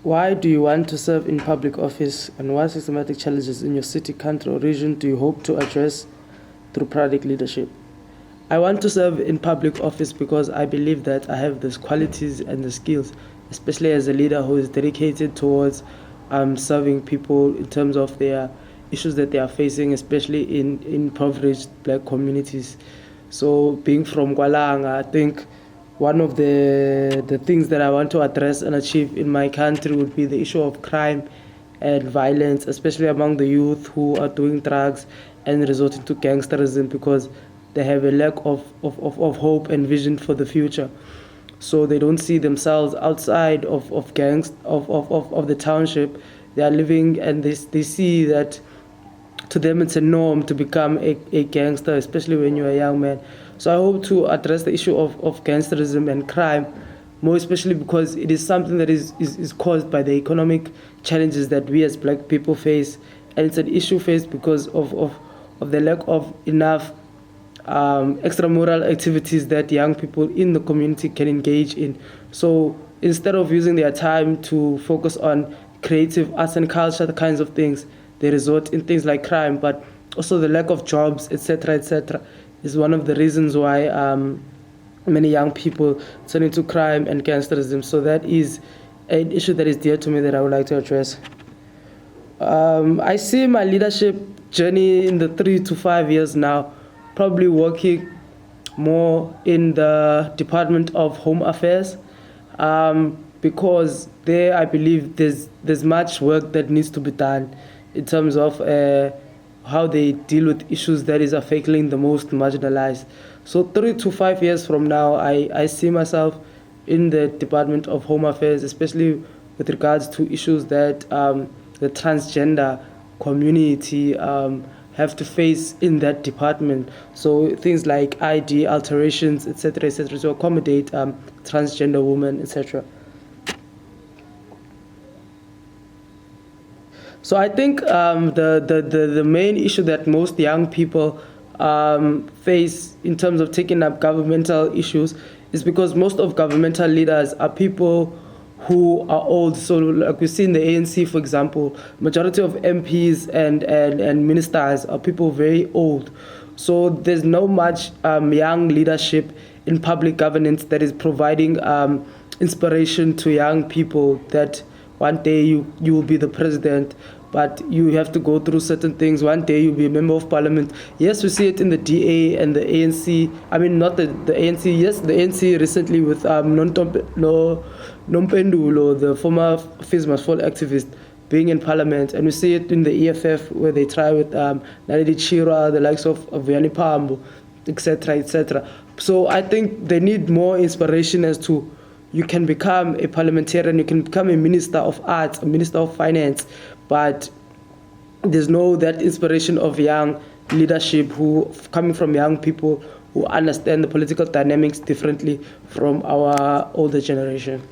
Why do you want to serve in public office, and what systematic challenges in your city, country, or region do you hope to address through public leadership? I want to serve in public office because I believe that I have those qualities and the skills, especially as a leader who is dedicated towards serving people in terms of their issues that they are facing, especially in impoverished black communities. So being from Kwalanga, I think one of the things that I want to address and achieve in my country would be the issue of crime and violence, especially among the youth who are doing drugs and resorting to gangsterism because they have a lack of hope and vision for the future. So they don't see themselves outside of gangs of the township. They are living and they see that to them it's a norm to become a gangster, especially when you're a young man. So I hope to address the issue of gangsterism and crime, more especially because it is something that is caused by the economic challenges that we as black people face. And it's an issue faced because of the lack of enough extramural activities that young people in the community can engage in. So instead of using their time to focus on creative arts and culture, the kinds of things, they resort in things like crime, but also the lack of jobs, etc., is one of the reasons why many young people turn into crime and gangsterism. So that is an issue that is dear to me that I would like to address. I see my leadership journey in the 3 to 5 years now, probably working more in the Department of Home Affairs, because there I believe there's much work that needs to be done in terms of how they deal with issues that is affecting the most marginalized. So 3 to 5 years from now, I see myself in the Department of Home Affairs, especially with regards to issues that the transgender community have to face in that department. So things like ID alterations, etc., to accommodate transgender women, etc. So I think the main issue that most young people face in terms of taking up governmental issues is because most of governmental leaders are people who are old. So like we see in the ANC, for example, majority of MPs and ministers are people very old. So there's no much young leadership in public governance that is providing inspiration to young people that one day you will be the president, but you have to go through certain things. One day you'll be a member of parliament. Yes, we see it in the DA and the ANC. I mean, not the ANC. Yes, the ANC recently with Nompendulo, the former Fees Must Fall activist, being in parliament. And we see it in the EFF where they try with Naledi Chira, the likes of Vianney Pambo, etc., etc. So I think they need more inspiration as to you can become a parliamentarian, you can become a minister of arts, a minister of finance, but there's no that inspiration of young leadership who coming from young people who understand the political dynamics differently from our older generation.